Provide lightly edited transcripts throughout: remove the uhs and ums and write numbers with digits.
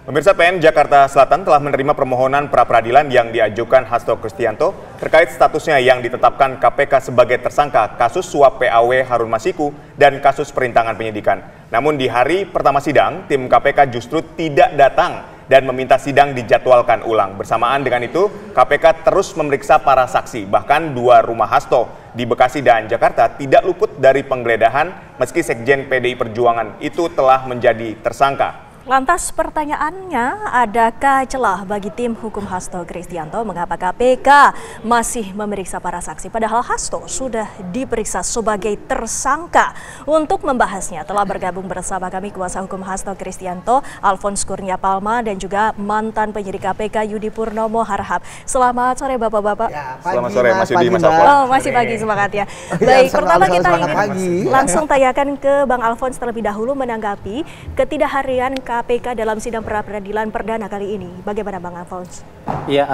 Pemirsa, PN Jakarta Selatan telah menerima permohonan pra-peradilan yang diajukan Hasto Kristianto terkait statusnya yang ditetapkan KPK sebagai tersangka kasus suap PAW Harun Masiku dan kasus perintangan penyidikan. Namun di hari pertama sidang, tim KPK justru tidak datang dan meminta sidang dijadwalkan ulang. Bersamaan dengan itu, KPK terus memeriksa para saksi. Bahkan 2 rumah Hasto di Bekasi dan Jakarta tidak luput dari penggeledahan meski Sekjen PDI Perjuangan itu telah menjadi tersangka. Lantas pertanyaannya, adakah celah bagi tim hukum Hasto Kristianto mengapa KPK masih memeriksa para saksi padahal Hasto sudah diperiksa sebagai tersangka? Untuk membahasnya telah bergabung bersama kami kuasa hukum Hasto Kristianto, Alphonse Kurnia Palma, dan juga mantan penyidik KPK Yudi Purnomo Harahap. Selamat sore Bapak-Bapak. Ya, selamat sore Mas Yudi, Mas Alphonse. Oh, masih pagi semangatnya. Baik, pertama kita ingin langsung tanyakan ke Bang Alphonse terlebih dahulu menanggapi ketidakhadiran KPK dalam sidang pra-peradilan perdana kali ini. Bagaimana Bang Alphonse? Ya,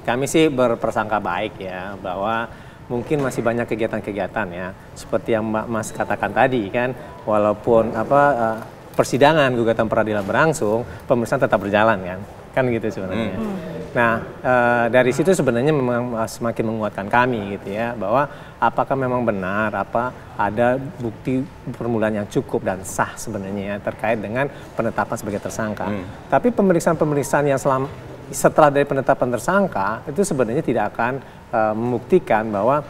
kami sih berprasangka baik ya bahwa mungkin masih banyak kegiatan-kegiatan ya seperti yang Mas katakan tadi kan, walaupun persidangan gugatan peradilan berlangsung, pemeriksaan tetap berjalan kan gitu sebenarnya. Nah, dari situ sebenarnya memang semakin menguatkan kami gitu ya, bahwa apakah memang benar ada bukti permulaan yang cukup dan sah sebenarnya ya, terkait dengan penetapan sebagai tersangka. Tapi pemeriksaan-pemeriksaan yang setelah dari penetapan tersangka itu sebenarnya tidak akan membuktikan bahwa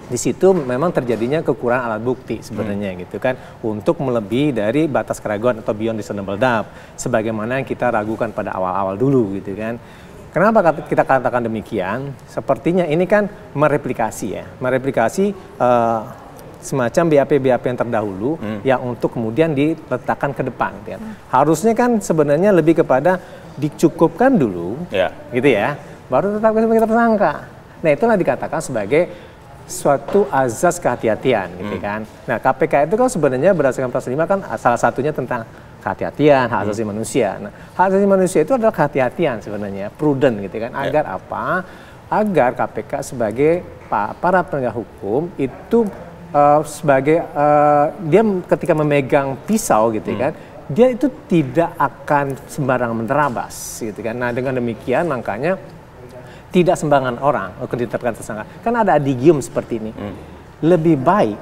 di situ memang terjadinya kekurangan alat bukti sebenarnya gitu kan, untuk melebihi dari batas keraguan atau beyond reasonable doubt sebagaimana yang kita ragukan pada awal-awal dulu gitu kan. Kenapa kita katakan demikian? Sepertinya ini kan mereplikasi semacam BAP-BAP yang terdahulu yang untuk kemudian diletakkan ke depan. Ya. Harusnya kan sebenarnya lebih kepada dicukupkan dulu, gitu ya, baru tetapkan sebagai tersangka. Nah, itulah dikatakan sebagai suatu azas kehati-hatian, gitu kan. Nah, KPK itu kan sebenarnya berdasarkan pasal 5 kan salah satunya tentang kehati-hatian, hak asasi manusia. Nah, hak asasi manusia itu adalah kehati-hatian sebenarnya, prudent gitu kan. Agar apa? Agar KPK sebagai para penegak hukum itu sebagai dia ketika memegang pisau gitu kan, dia itu tidak akan sembarangan menerabas gitu kan. Nah, dengan demikian makanya tidak sembarangan orang untuk ditetapkan tersangka. Kan ada adigium seperti ini. Lebih baik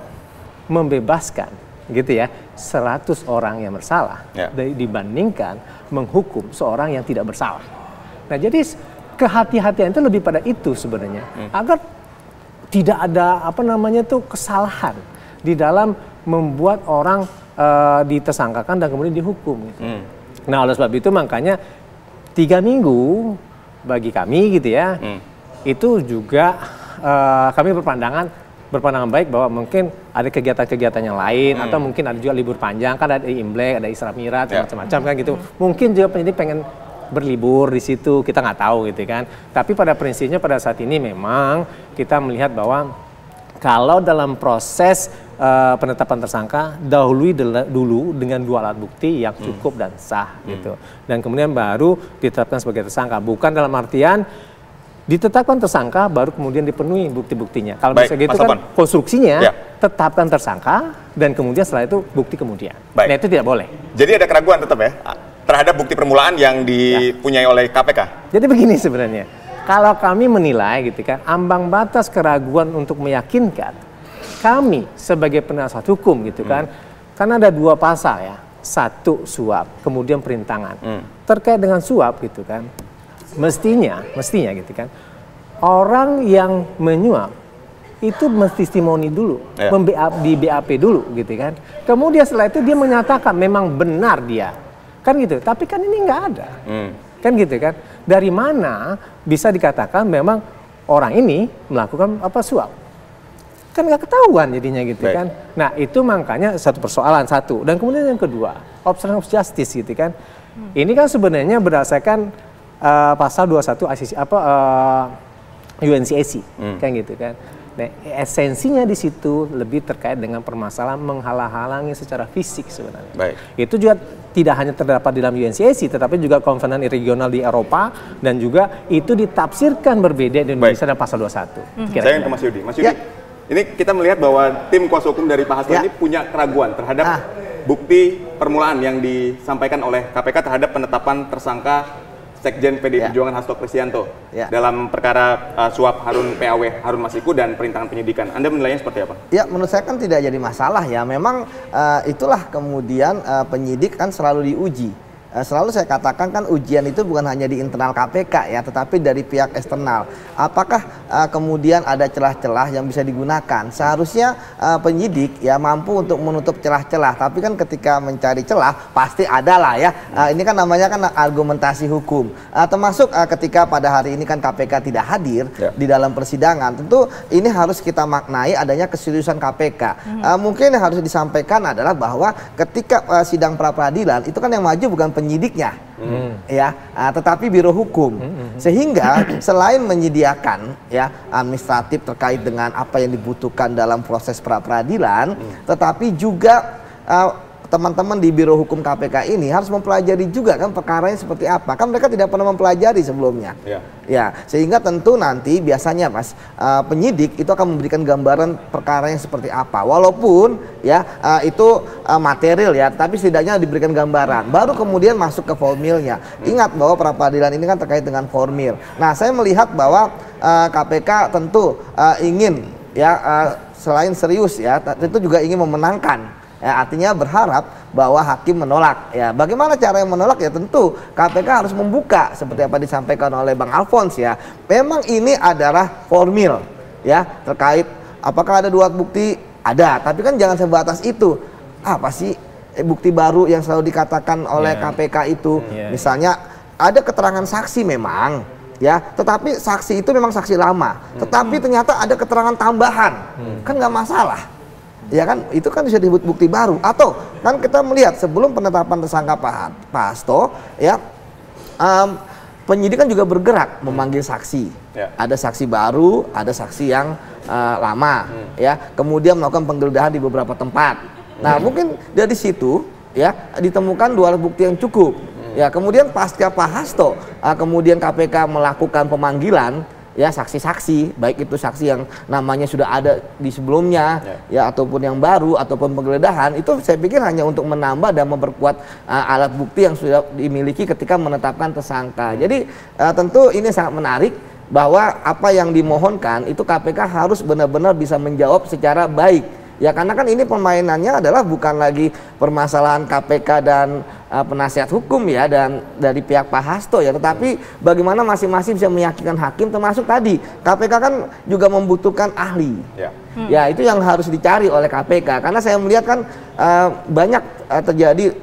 membebaskan gitu ya 100 orang yang bersalah dibandingkan menghukum seorang yang tidak bersalah. Nah, jadi kehati-hatian itu lebih pada itu sebenarnya, agar tidak ada kesalahan di dalam membuat orang ditersangkakan dan kemudian dihukum gitu. Nah, oleh sebab itu makanya 3 minggu bagi kami gitu ya, itu juga kami berpandangan baik bahwa mungkin ada kegiatan-kegiatan yang lain atau mungkin ada juga libur panjang, kan ada Imlek, ada Isra Mi'raj, macam-macam kan gitu. Mungkin juga penyidik pengen berlibur di situ, kita nggak tahu gitu kan. Tapi pada prinsipnya pada saat ini memang kita melihat bahwa kalau dalam proses penetapan tersangka dahului dulu dengan 2 alat bukti yang cukup dan sah gitu. Dan kemudian baru ditetapkan sebagai tersangka, bukan dalam artian ditetapkan tersangka baru kemudian dipenuhi bukti-buktinya. Kalau bisa gitu kan konstruksinya tetapkan tersangka dan kemudian setelah itu bukti kemudian. Nah, itu tidak boleh. Jadi ada keraguan tetap ya terhadap bukti permulaan yang dipunyai oleh KPK. Jadi begini sebenarnya, kalau kami menilai gitu kan, ambang batas keraguan untuk meyakinkan kami sebagai penasihat hukum gitu kan, karena ada 2 pasal ya, 1 suap, kemudian perintangan. Terkait dengan suap gitu kan, mestinya gitu kan, orang yang menyuap itu testimoni dulu, di BAP dulu gitu kan. Kemudian setelah itu dia menyatakan memang benar dia, kan gitu. Tapi kan ini nggak ada, kan gitu kan. Dari mana bisa dikatakan memang orang ini melakukan suap? Kan nggak ketahuan jadinya gitu kan. Nah, itu makanya satu persoalan satu. Dan kemudian yang kedua, obstruction of justice gitu kan. Ini kan sebenarnya berdasarkan pasal 21 UNCAC kan gitu kan. Nah, esensinya di situ lebih terkait dengan permasalahan menghalang-halangi secara fisik sebenarnya. Itu juga tidak hanya terdapat di dalam UNCAC, tetapi juga konvensi regional di Eropa, dan juga itu ditafsirkan berbeda di Indonesia dan pasal 21. Saya ingin ke Mas Yudi. Mas Yudi, ini kita melihat bahwa tim kuasa hukum dari Pak Hasto ini punya keraguan terhadap bukti permulaan yang disampaikan oleh KPK terhadap penetapan tersangka Sekjen PDI Perjuangan Hasto Kristianto dalam perkara suap PAW Harun Masiku dan perintangan penyidikan. Anda menilainya seperti apa? Ya, menurut saya kan tidak jadi masalah ya. Memang itulah kemudian penyidik kan selalu diuji. Selalu saya katakan kan ujian itu bukan hanya di internal KPK ya, tetapi dari pihak eksternal. Apakah kemudian ada celah-celah yang bisa digunakan? Seharusnya penyidik ya mampu untuk menutup celah-celah. Tapi kan ketika mencari celah pasti ada lah ya. Ini kan namanya kan argumentasi hukum. Termasuk ketika pada hari ini kan KPK tidak hadir di dalam persidangan. Tentu ini harus kita maknai adanya keseriusan KPK. Mungkin yang harus disampaikan adalah bahwa ketika sidang pra peradilan itu kan yang maju bukan penyidiknya, ya, tetapi Biro Hukum, sehingga selain menyediakan ya administratif terkait dengan apa yang dibutuhkan dalam proses pra peradilan, tetapi juga teman-teman di Biro Hukum KPK ini harus mempelajari juga kan perkaranya seperti apa. Kan mereka tidak pernah mempelajari sebelumnya. Ya, sehingga tentu nanti biasanya Mas penyidik itu akan memberikan gambaran perkaranya seperti apa. Walaupun ya itu material ya, tapi setidaknya diberikan gambaran. Baru kemudian masuk ke formilnya. Ingat bahwa pra peradilan ini kan terkait dengan formil. Nah, saya melihat bahwa KPK tentu ingin ya selain serius ya, tentu juga ingin memenangkan. Ya, artinya berharap bahwa hakim menolak. Ya, bagaimana cara yang menolak ya tentu KPK harus membuka seperti apa disampaikan oleh Bang Alphonse ya. Memang ini adalah formil ya terkait apakah ada dua bukti ada, tapi kan jangan sebatas itu. Apa sih bukti baru yang selalu dikatakan oleh KPK itu? Misalnya ada keterangan saksi memang ya, tetapi saksi itu memang saksi lama. Tetapi ternyata ada keterangan tambahan. Kan nggak masalah. Ya kan, itu kan bisa disebut bukti baru. Atau kan kita melihat sebelum penetapan tersangka Pak Hasto, ya penyidik kan juga bergerak memanggil saksi. Ada saksi baru, ada saksi yang lama, ya. Kemudian melakukan penggeledahan di beberapa tempat. Nah, mungkin dari situ ya ditemukan dua alat bukti yang cukup. Ya, kemudian pasca Pak Hasto, kemudian KPK melakukan pemanggilan. Ya, saksi-saksi, baik itu saksi yang namanya sudah ada di sebelumnya ya ataupun yang baru ataupun penggeledahan, itu saya pikir hanya untuk menambah dan memperkuat alat bukti yang sudah dimiliki ketika menetapkan tersangka. Jadi tentu ini sangat menarik bahwa apa yang dimohonkan itu KPK harus benar-benar bisa menjawab secara baik. Ya, karena kan ini permainannya adalah bukan lagi permasalahan KPK dan penasihat hukum ya dan dari pihak Pak Hasto ya, tetapi bagaimana masing-masing bisa meyakinkan hakim, termasuk tadi KPK kan juga membutuhkan ahli. Ya, itu yang harus dicari oleh KPK karena saya melihat kan banyak terjadi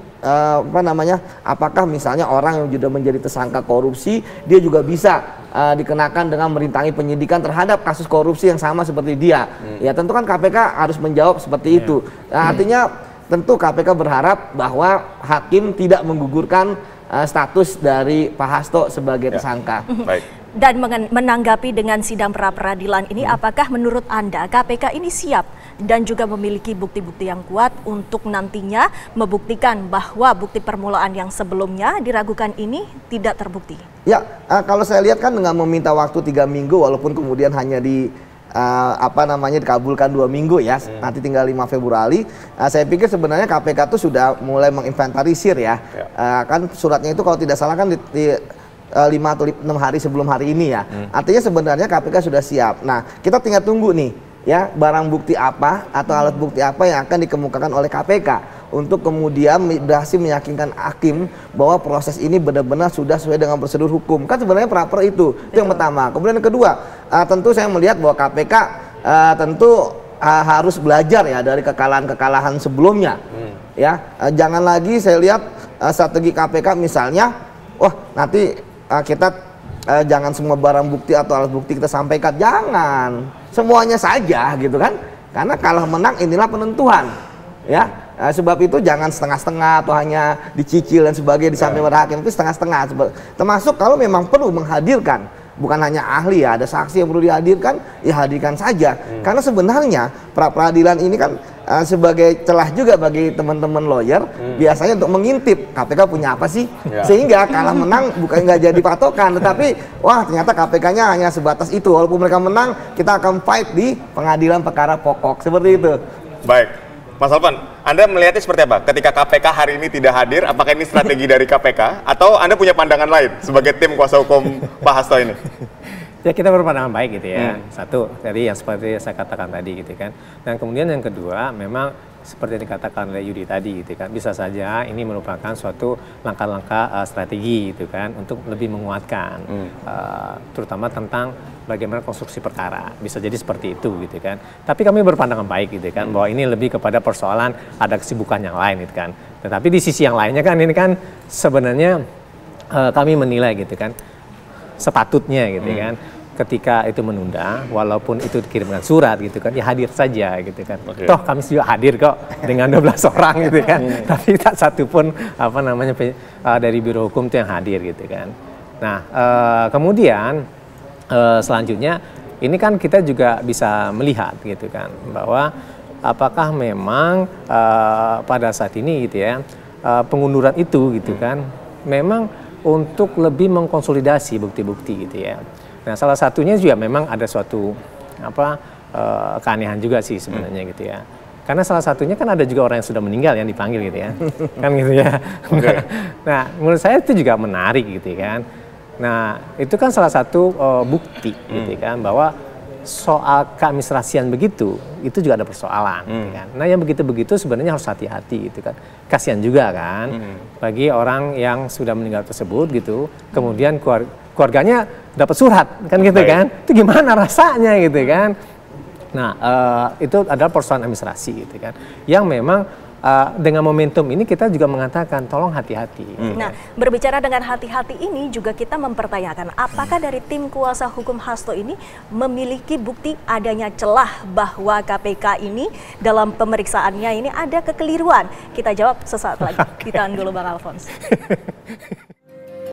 apakah misalnya orang yang sudah menjadi tersangka korupsi dia juga bisa dikenakan dengan merintangi penyidikan terhadap kasus korupsi yang sama seperti dia. Ya, tentu kan KPK harus menjawab seperti itu. Nah, artinya tentu KPK berharap bahwa hakim tidak menggugurkan status dari Pak Hasto sebagai tersangka. Baik. Dan menanggapi dengan sidang pra peradilan ini, apakah menurut Anda KPK ini siap dan juga memiliki bukti-bukti yang kuat untuk nantinya membuktikan bahwa bukti permulaan yang sebelumnya diragukan ini tidak terbukti? Ya, kalau saya lihat kan dengan meminta waktu 3 minggu walaupun kemudian hanya dikabulkan 2 minggu ya, nanti tinggal 5 Februari. Saya pikir sebenarnya KPK itu sudah mulai menginventarisir ya. Kan suratnya itu kalau tidak salah kan di 5 atau 6 hari sebelum hari ini ya. Artinya sebenarnya KPK sudah siap. Nah, kita tinggal tunggu nih ya, barang bukti apa atau alat bukti apa yang akan dikemukakan oleh KPK untuk kemudian berhasil meyakinkan hakim bahwa proses ini benar-benar sudah sesuai dengan prosedur hukum. Kan sebenarnya pra-per itu yang pertama. Kemudian yang kedua, tentu saya melihat bahwa KPK tentu harus belajar ya dari kekalahan-kekalahan sebelumnya. Ya, jangan lagi saya lihat strategi KPK misalnya, wah nanti kita jangan semua barang bukti atau alat bukti kita sampaikan, jangan semuanya saja gitu kan, karena kalah menang inilah penentuan ya. Sebab itu jangan setengah-setengah atau hanya dicicil dan sebagainya disampaikan pada hakim, itu setengah-setengah. Termasuk kalau memang perlu menghadirkan bukan hanya ahli ya, ada saksi yang perlu dihadirkan, ya hadirkan saja. Karena sebenarnya pra peradilan ini kan sebagai celah juga bagi teman-teman lawyer biasanya untuk mengintip KPK punya apa sih, sehingga kalah menang bukan nggak jadi patokan, tetapi wah ternyata KPK-nya hanya sebatas itu. Walaupun mereka menang, kita akan fight di pengadilan perkara pokok seperti itu. Baik, Mas Alvan, Anda melihatnya seperti apa? Ketika KPK hari ini tidak hadir, apakah ini strategi dari KPK atau Anda punya pandangan lain sebagai tim kuasa hukum Pak Hasto ini? Ya kita berpandangan baik gitu ya. Satu dari yang seperti saya katakan tadi gitu kan. Dan kemudian yang kedua memang seperti yang dikatakan oleh Yudi tadi gitu kan. Bisa saja ini merupakan suatu langkah-langkah strategi gitu kan untuk lebih menguatkan terutama tentang bagaimana konstruksi perkara. Bisa jadi seperti itu gitu kan. Tapi kami berpandangan baik gitu kan bahwa ini lebih kepada persoalan ada kesibukan yang lain gitu kan. Tetapi di sisi yang lainnya kan ini kan sebenarnya kami menilai gitu kan sepatutnya gitu kan ketika itu menunda walaupun itu dikirimkan surat gitu kan ya hadir saja gitu kan. Toh kami juga hadir kok dengan 12 orang gitu kan. Tapi tak satu pun apa namanya dari Biro Hukum itu yang hadir gitu kan. Nah, kemudian selanjutnya ini kan kita juga bisa melihat gitu kan bahwa apakah memang pada saat ini gitu ya pengunduran itu gitu kan memang untuk lebih mengkonsolidasi bukti-bukti gitu ya. Nah salah satunya juga memang ada suatu keanehan juga sih sebenarnya gitu ya. Karena salah satunya kan ada juga orang yang sudah meninggal yang dipanggil gitu ya, kan gitu ya. Nah menurut saya itu juga menarik gitu kan. Nah itu kan salah satu bukti gitu kan bahwa soal keadministrasian begitu itu juga ada persoalan gitu kan. Nah yang begitu-begitu sebenarnya harus hati-hati gitu kan. Kasihan juga kan bagi orang yang sudah meninggal tersebut gitu. Kemudian keluarganya dapat surat kan gitu kan. Itu gimana rasanya gitu kan. Nah itu adalah persoalan administrasi gitu kan. Yang memang dengan momentum ini kita juga mengatakan tolong hati-hati. Nah, berbicara dengan hati-hati ini juga kita mempertanyakan apakah dari tim kuasa hukum Hasto ini memiliki bukti adanya celah bahwa KPK ini dalam pemeriksaannya ini ada kekeliruan. Kita jawab sesaat lagi. Ditahan dulu Bang Alphonse.